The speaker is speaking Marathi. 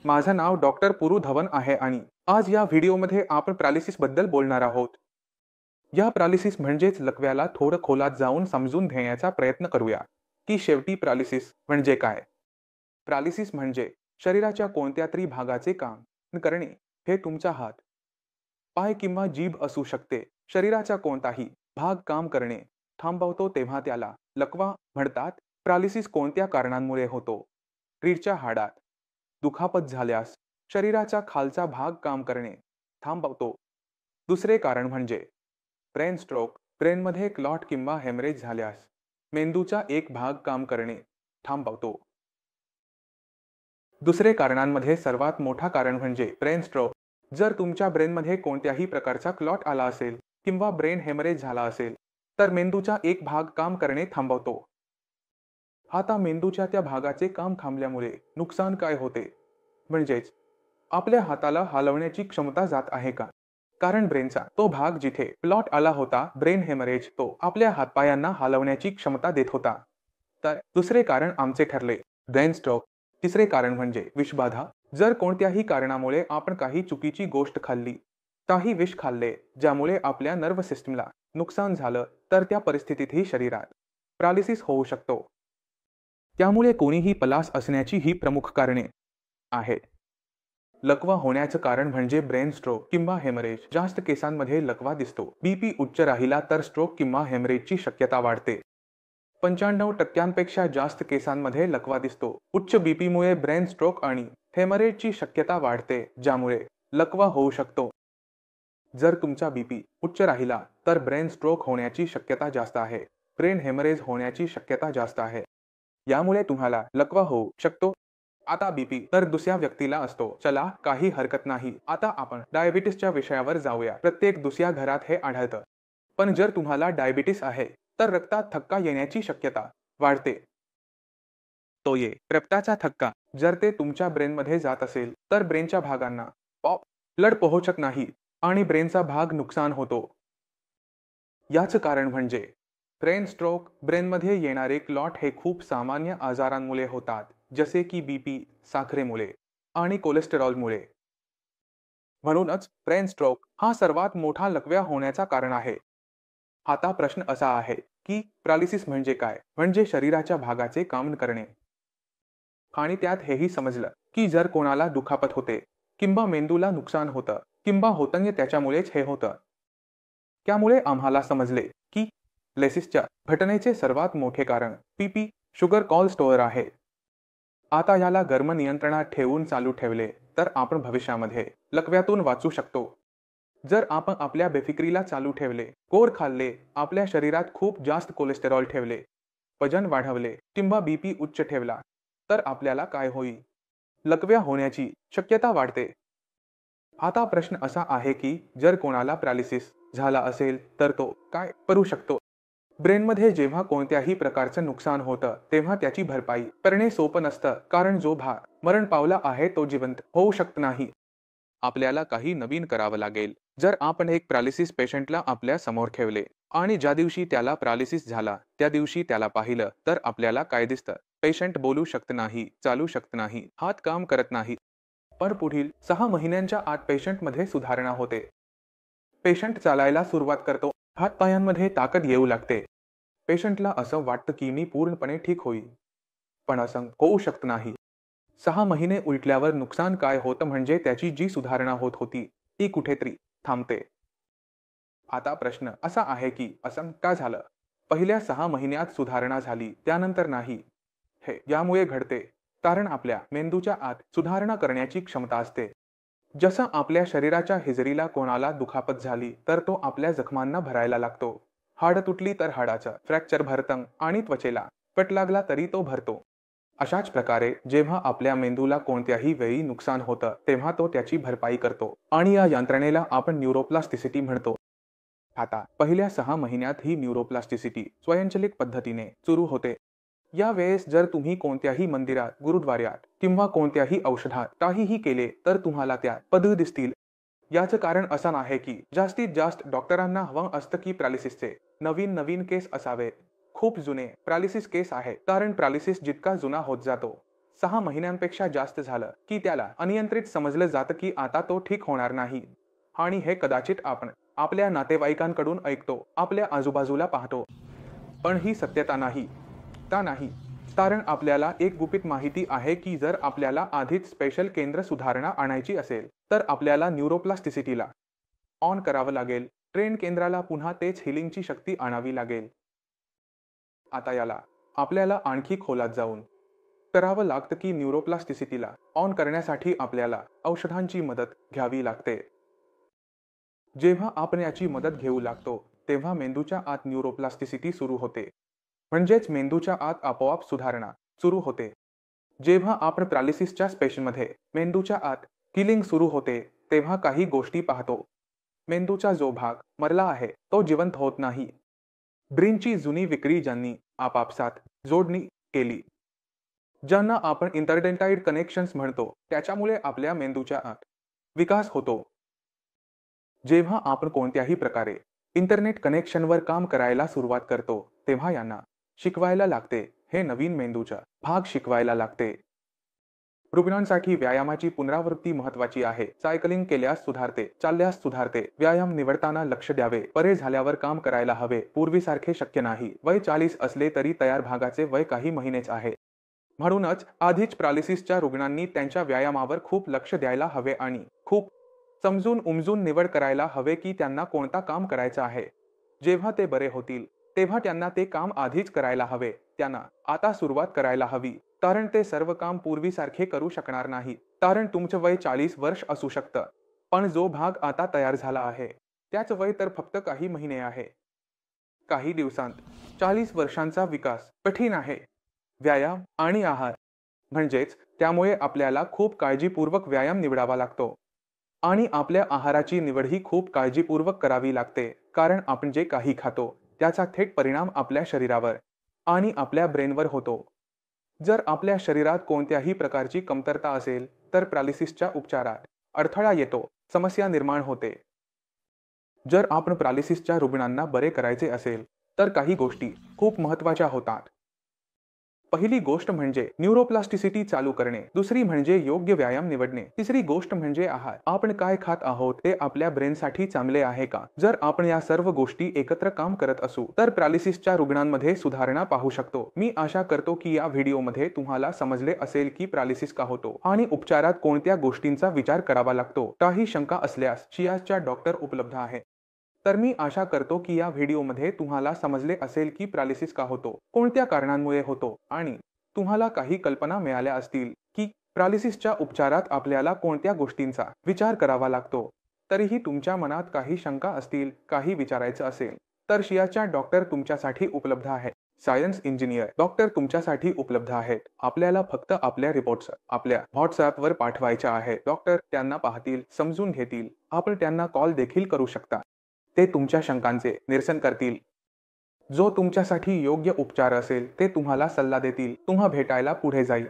माझं नाव डॉक्टर पुरू धवन आहे आणि आज या व्हिडिओमध्ये आपण पॅरालिसिस बद्दल बोलणार आहोत. या पॅरालिसिस म्हणजेच लकव्याला थोडं खोलात जाऊन समजून घेण्याचा प्रयत्न करूया की शेवटी पॅरालिसिस म्हणजे काय. पॅरालिसिस म्हणजे शरीराच्या कोणत्या तरी भागाचे काम करणे. हे तुमचा हात, पाय किंवा जीभ असू शकते. शरीराचा कोणताही भाग काम करणे थांबवतो तेव्हा त्याला लकवा म्हणतात. पॅरालिसिस कोणत्या कारणांमुळे होतो? रीढच्या हाडात दुखापत झाल्यास शरीराचा खालचा भाग काम करणे थांबवतो. दुसरे कारण म्हणजे ब्रेन स्ट्रोक. ब्रेनमध्ये क्लॉट किंवा हेमरेज झाल्यास मेंदूचा एक भाग काम करणे थांबवतो. दुसरे कारणांमध्ये सर्वात मोठा कारण म्हणजे ब्रेन स्ट्रोक. जर तुमच्या ब्रेनमध्ये कोणत्याही प्रकारचा क्लॉट आला असेल किंवा ब्रेन हेमरेज झाला असेल तर मेंदूचा एक भाग काम करणे थांबवतो. आता मेंदूच्या त्या भागाचे काम थांबल्यामुळे नुकसान काय होते? म्हणजेच आपल्या हाताला हलवण्याची क्षमता जात आहे का? कारण ब्रेनचा तो भाग जिथे क्लॉट आला होता, ब्रेन हेमरेज, तो आपल्या हातपायांना हलवण्याची क्षमता देत होता. तर दुसरे कारण आमचे ठरले ब्रेन स्ट्रोक. तिसरे कारण म्हणजे विषबाधा. जर कोणत्याही कारणामुळे आपण काही चुकीची गोष्ट खाल्ली, काही विष खाल्ले ज्यामुळे आपल्या नर्व सिस्टमला नुकसान झालं तर त्या परिस्थितीतही शरीरात पॅरालिसिस होऊ शकतो. त्यामुळे कोणीही पलास असण्याची ही प्रमुख कारणे आहेत. लकवा होण्याचं कारण म्हणजे ब्रेन स्ट्रोक किंवा हेमरेज. जास्त केसांमध्ये लकवा दिसतो. बीपी उच्च राहिला तर स्ट्रोक किंवा हेमरेजची शक्यता वाढते. 95% जास्त केसांमध्ये लकवा दिसतो. उच्च बीपीमुळे ब्रेन स्ट्रोक आणि हेमरेजची शक्यता वाढते, ज्यामुळे लकवा होऊ शकतो. जर तुमचा बीपी उच्च राहिला तर ब्रेन स्ट्रोक होण्याची शक्यता जास्त आहे. ब्रेन हेमरेज होण्याची शक्यता जास्त आहे. यामुळे तुम्हाला लकवा होऊ शकतो. आता बीपी तर दुसऱ्या व्यक्तीला असतो. चला, काही हरकत नाही. आता आपण डायबिटीसच्या विषयावर जाऊया. प्रत्येक दुसऱ्या घरात हे आढळतं. पण जर तुम्हाला डायबिटीस आहे तर रक्तात थक्का येण्याची शक्यता वाढते. तो रक्ताचा थक्का जर ते तुमच्या ब्रेनमध्ये जात असेल तर ब्रेनच्या भागांना ब्लड पोहोचत नाही आणि ब्रेनचा भाग नुकसान होतो. याचं कारण म्हणजे ब्रेन स्ट्रोक. ब्रेनमध्ये येणारे क्लॉट हे खूप सामान्य आजारांमुळे होतात, जसे की बीपी, साखरेमुळे आणि कोलेस्टेरॉलमुळे. म्हणूनच ब्रेन स्ट्रोक हा सर्वात मोठा लकव्या होण्याचा कारण आहे. आता प्रश्न असा आहे की पॅरालिसिस म्हणजे काय? म्हणजे शरीराच्या भागाचे काम करणे. आणि त्यात हेही समजलं की जर कोणाला दुखापत होते किंवा मेंदूला नुकसान होतं किंवा होतं त्याच्यामुळेच हे होतं. त्यामुळे आम्हाला समजले की लेसिसच्या घटनेचे सर्वात मोठे कारण बीपी, शुगर कोलेस्टेरॉल आहे. आता याला गर्म नियंत्रणात ठेवून चालू ठेवले तर आपण भविष्यामध्ये लकव्यातून वाचू शकतो. जर आपण आपल्या बेफिक्रीला चालू ठेवले, गोड खाल्ले, आपल्या शरीरात खूप जास्त कोलेस्टेरॉल ठेवले, वजन वाढवले किंवा बीपी उच्च ठेवला तर आपल्याला काय होईल? लकव्या होण्याची शक्यता वाढते. आता प्रश्न असा आहे की जर कोणाला पॅरालिसिस झाला असेल तर तो काय करू शकतो? ब्रेनमध्ये जेव्हा कोणत्याही प्रकारचं नुकसान होतं तेव्हा त्याची भरपाई करणे सोपं नसतं, कारण जो भाग मरण पावला आहे तो जिवंत होऊ शकत नाही. आपल्याला काही नवीन करावं लागेल. जर आपण एक पॅरालिसिस पेशंटला आपल्या समोर ठेवले आणि ज्या दिवशी त्याला पॅरालिसिस झाला त्या दिवशी त्याला पाहिलं तर आपल्याला काय दिसतं? पेशंट बोलू शकत नाही, चालू शकत नाही, हात काम करत नाही. पण पुढील 6 महिन्यांच्या आत पेशंटमध्ये सुधारणा होते. पेशंट चालायला सुरुवात करतो. हातपायांमध्ये ताकद येऊ लागते. पेशंटला असं वाटतं की मी पूर्णपणे ठीक होईल. पण असं होऊ शकत नाही. 6 महिने उलटल्यावर नुकसान काय होतं म्हणजे त्याची जी सुधारणा होत होती ती कुठेतरी थांबते. आता प्रश्न असा आहे की असं का झालं? पहिल्या 6 महिन्यात सुधारणा झाली, त्यानंतर नाही. हे यामुळे घडते कारण आपल्या मेंदूच्या आत सुधारणा करण्याची क्षमता असते. जसं आपल्या शरीराच्या हिजरीला कोणाला दुखापत झाली तर तो आपल्या जखमांना भरायला लागतो. हाड तुटली तर हाडाचं फ्रॅक्चर भरतं आणि त्वचेला कट लागला तरी तो भरतो. अशाच प्रकारे जेव्हा आपल्या मेंदूला कोणत्याही वेळी नुकसान होतं तेव्हा तो त्याची भरपाई करतो आणि या यंत्रणेला आपण न्यूरोप्लास्टिसिटी म्हणतो. आता पहिल्या 6 महिन्यात ही न्यूरोप्लास्टिसिटी स्वयंचलित पद्धतीने सुरू होते. या वेळेस जर तुम्ही कोणत्याही मंदिरात, गुरुद्वाऱ्यात किंवा कोणत्याही औषधात काहीही केले तर तुम्हाला त्या बदल दिसतील. याचं कारण असं नाही की जास्तीत जास्त डॉक्टरांना हवं असतं की पॅरालिसिसचे नवीन केस असावे. खूप जुने पॅरालिसिस केस आहे, कारण पॅरालिसिस जितका जुना होत जातो 6 महिन्यांपेक्षा जास्त झालं की त्याला अनियंत्रित समजलं जातं की आता तो ठीक होणार नाही. आणि हे कदाचित आपण आपल्या नातेवाईकांकडून ऐकतो, आपल्या आजूबाजूला पाहतो. पण ही सत्यता नाही. ता नाही. कारण आपल्याला एक गुपित माहिती आहे की जर आपल्याला आधीच स्पेशल केंद्र सुधारणा आणायची असेल, तर आपल्याला न्यूरोप्लास्टिसिटीला ऑन करावं लागेल. ट्रेन केंद्राला पुन्हा तेच हिलिंगची शक्ती आणावी लागेल. आता याला आपल्याला आणखी खोलात जाऊन करावं लागतं की न्यूरोप्लास्टिसिटीला ऑन करण्यासाठी आपल्याला औषधांची मदत घ्यावी लागते. जेव्हा आपण याची मदत घेऊ लागतो, तेव्हा मेंदूच्या आत न्यूरोप्लास्टिसिटी सुरू होते. म्हणजेच मेंदूच्या आत आपोआप सुधारणा सुरू होते. जेव्हा आपण पॅरालिसिसच्या पेशंटमध्ये मेंदूच्या आत किलिंग सुरू होते, तेव्हा काही गोष्टी पाहतो. मेंदूचा जो भाग मरला आहे, तो जिवंत होत नाही. ब्रेनची जुनी विक्री ज्यांनी आपापसात जोडणी केली, ज्यांना आपण इंटरडेंटाइड कनेक्शन्स म्हणतो, त्याच्यामुळे आपल्या मेंदूच्या आत विकास होतो. जेव्हा आपण कोणत्याही प्रकारे इंटरनेट कनेक्शनवर काम करायला सुरुवात करतो, तेव्हा यांना शिकवायला लागते. हे नवीन मेंदूचा भाग शिकवायला लागते. रुग्णांसाठी व्यायामाची पुनरावृत्ती महत्वाची आहे. सायकलिंग केल्यास सुधारते, चालल्यास सुधारते. व्यायाम निवडताना लक्ष द्यावे. बरे झाल्यावर काम करायला हवे. पूर्वीसारखे शक्य नाही. वय 40 असले तरी तयार भागाचे वय काही महिनेच आहे. म्हणूनच आधीच पॅरालिसिसच्या रुग्णांनी त्यांच्या व्यायामावर खूप लक्ष द्यायला हवे आणि खूप समजून उमजून निवड करायला हवे की त्यांना कोणता काम करायचं आहे. जेव्हा ते बरे होतील, तेव्हा त्यांना ते काम आधीच करायला हवे. त्यांना आता सुरुवात करायला हवी. कारण ते सर्व काम पूर्वीसारखे करू शकणार नाही. कारण तुमचं वय 40 वर्ष असू शकतं, पण जो भाग आता तयार झाला आहे, त्याचं वय तर फक्त काही महिने आहे. काही दिवसांत 40 वर्षांचा विकास कठीण आहे. व्यायाम आणि आहार म्हणजेच त्यामुळे आपल्याला खूप काळजीपूर्वक व्यायाम निवडावा लागतो. आणि आपल्या आहाराची निवडही खूप काळजीपूर्वक करावी लागते. कारण आपण जे काही खातो, त्याचा थेट परिणाम आपल्या शरीरावर आणि आपल्या ब्रेनवर होतो. जर आपल्या शरीरात कोणत्याही प्रकारची कमतरता असेल, तर पॅरालिसिसच्या उपचारात अडथळा येतो, समस्या निर्माण होते. जर आपण पॅरालिसिसच्या रुग्णांना बरे करायचे असेल, तर काही गोष्टी खूप महत्त्वाच्या होतात. पहिली गोष्ट म्हणजे न्यूरोप्लास्टिसिटी चालू करणे. दुसरी म्हणजे योग्य व्यायाम निवडणे. तिसरी गोष्ट म्हणजे आहार. आपण काय खात आहोत ते आपल्या ब्रेनसाठी चांगले आहे का? जर आपण या सर्व गोष्टी एकत्र काम करत असू, तर पॅरालिसिसच्या रुग्णांमध्ये सुधारणा पाहू शकतो. मी आशा करतो की या व्हिडिओमध्ये तुम्हाला समजले असेल की पॅरालिसिस का होतो आणि उपचारात कोणत्या गोष्टींचा विचार करावा लागतो. काही शंका असल्यास शियासच्या डॉक्टर उपलब्ध आहे. तर मी आशा करतो की या व्हिडिओमध्ये तुम्हाला समजले असेल की पॅरालिसिस का होतो, कोणत्या कारणांमुळे होतो आणि तुम्हाला काही कल्पना मिळाल्या असतील की पॅरालिसिसच्या उपचारात आपल्याला कोणत्या गोष्टींचा विचार करावा लागतो. तरीही तुमच्या मनात काही शंका असतील, काही विचारायचं असेल, तर शियाच्या डॉक्टर तुमच्यासाठी उपलब्ध आहेत. सायन्स इंजिनियर डॉक्टर तुमच्यासाठी उपलब्ध आहेत. आपल्याला फक्त आपल्या रिपोर्ट्स आपल्या व्हॉट्सअपवर पाठवायच्या आहेत. डॉक्टर त्यांना पाहतील, समजून घेतील. आपण त्यांना कॉल देखील करू शकता. ते तुमच्या शंकांचे निरसन करतील. जो तुमच्यासाठी योग्य उपचार असेल ते तुम्हाला सल्ला देतील. तुम्हा भेटायला पुढे जाईल.